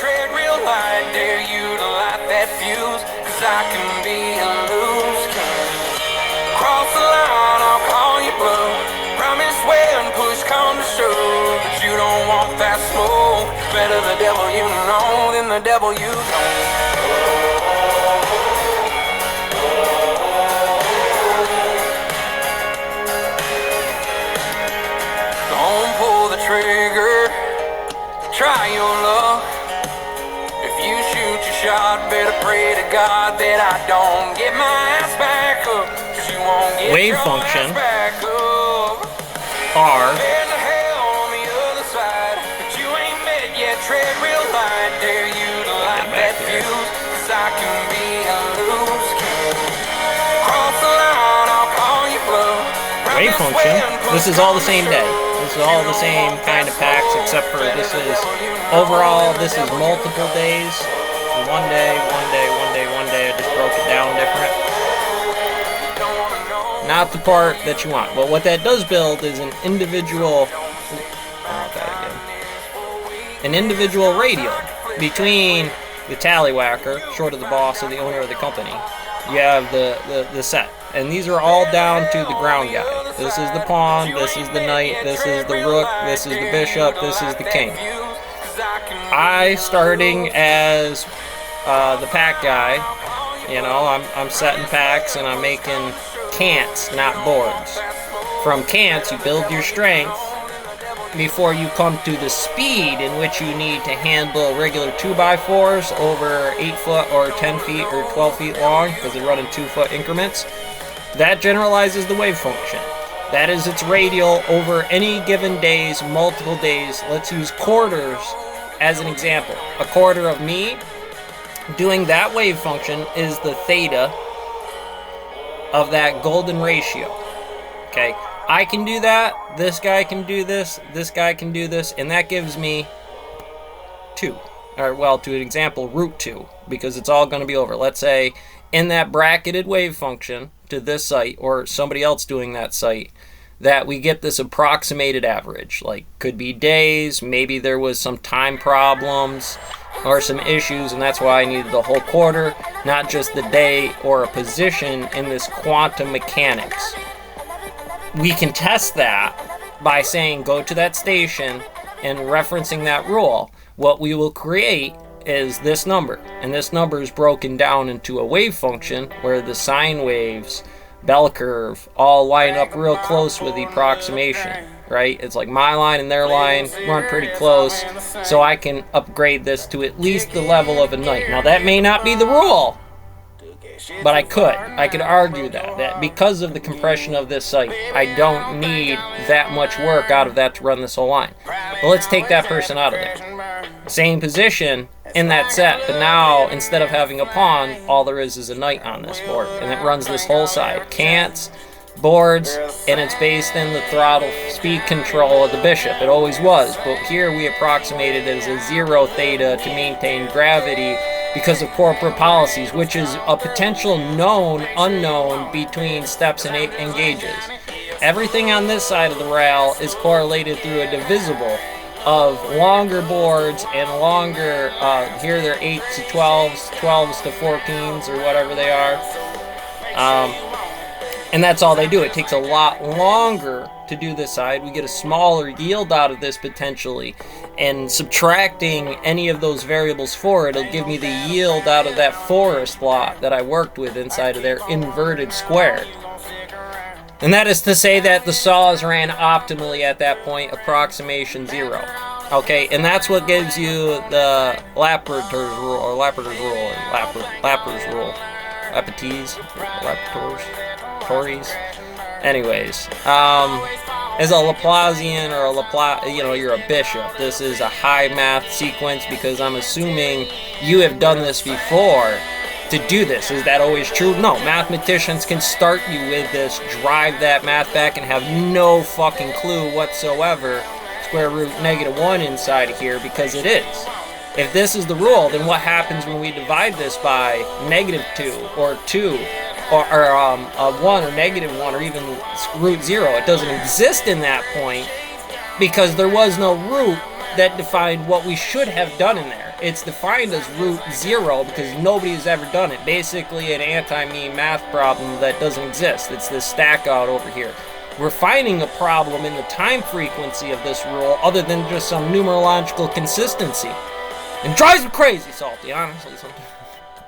tread real light, dare you to light that fuse, cause I can be a loose cannon. Cross the line, I'll call you bluff. Promise when push come to shove, but you don't want that smoke. Better the devil you know than the devil you don't. Don't pull the trigger, try your luck. If you shoot your shot, better pray to God that I don't get my ass back up, cause you won't get wave your function ass back up. R. There's a hell on the other side that you ain't met yet. Tread real light, dare you to light that fuse, cause I can be a loose cannon. Cross the line, I'll call you bluff. Wave function. This is all the same day. This is all the same kind of packs, except for this is overall. This is multiple days. One day. I just broke it down different. Not the part that you want. But what that does build is an individual. An individual radial between the tallywhacker, short of the boss or the owner of the company. You have the set. And these are all down to the ground guy. This is the pawn, this is the knight, this is the rook, this is the bishop, this is the king. I, starting as the pack guy, you know, I'm setting packs and I'm making cants, not boards. From cants, you build your strength before you come to the speed in which you need to handle regular 2x4s over 8 foot or 10 feet or 12 feet long, because they run in 2 foot increments. That generalizes the wave function. That is its radial over any given days, multiple days. Let's use quarters as an example. A quarter of me doing that wave function is the theta of that golden ratio. Okay, I can do that, this guy can do this guy can do this, and that gives me 2. Or, well, to an example, root 2, because it's all going to be over. Let's say in that bracketed wave function to this site, or somebody else doing that site, that we get this approximated average. Like, could be days, maybe there was some time problems or some issues, and that's why I needed the whole quarter, not just the day or a position in this quantum mechanics. We can test that by saying go to that station and referencing that rule. What we will create is this number, and this number is broken down into a wave function where the sine waves, bell curve, all line up real close with the approximation, right? It's like my line and their line run pretty close, so I can upgrade this to at least the level of a knight. Now that may not be the rule, but I could argue that because of the compression of this site, I don't need that much work out of that to run this whole line. But let's take that person out of there. Same position in that set, but now instead of having a pawn, all there is a knight on this board, and it runs this whole side. Cants, boards, and it's based in the throttle speed control of the bishop. It always was, but here we approximated it as a 0 theta to maintain gravity because of corporate policies, which is a potential known unknown between steps and gauges. Everything on this side of the rail is correlated through a divisible of longer boards and longer, here they're 8s to 12s, 12s to 14s, or whatever they are. And that's all they do. It takes a lot longer to do this side. We get a smaller yield out of this potentially. And subtracting any of those variables for it, it'll give me the yield out of that forest lot that I worked with inside of their inverted square. And that is to say that the saws ran optimally at that point, approximation 0. Okay, and that's what gives you the Lapper's rule, or Lapper's rule, or Lapper's rule. Lapetes? Lapetors? Tories? Anyways, as a Laplacian or a Laplace, you're a bishop. This is a high math sequence because I'm assuming you have done this before to do this. Is that always true? No, mathematicians can start you with this, drive that math back, and have no fucking clue whatsoever square root -1 inside of here, because it is. If this is the rule, then what happens when we divide this by -2 or 2 or a 1 or -1 or even root 0? It doesn't exist in that point because there was no root that defined what we should have done in there. It's defined as root 0 because nobody has ever done it. Basically an anti-mean math problem that doesn't exist. It's this stack out over here. We're finding a problem in the time frequency of this rule other than just some numerological consistency. And drives me crazy, Salty, honestly, sometimes.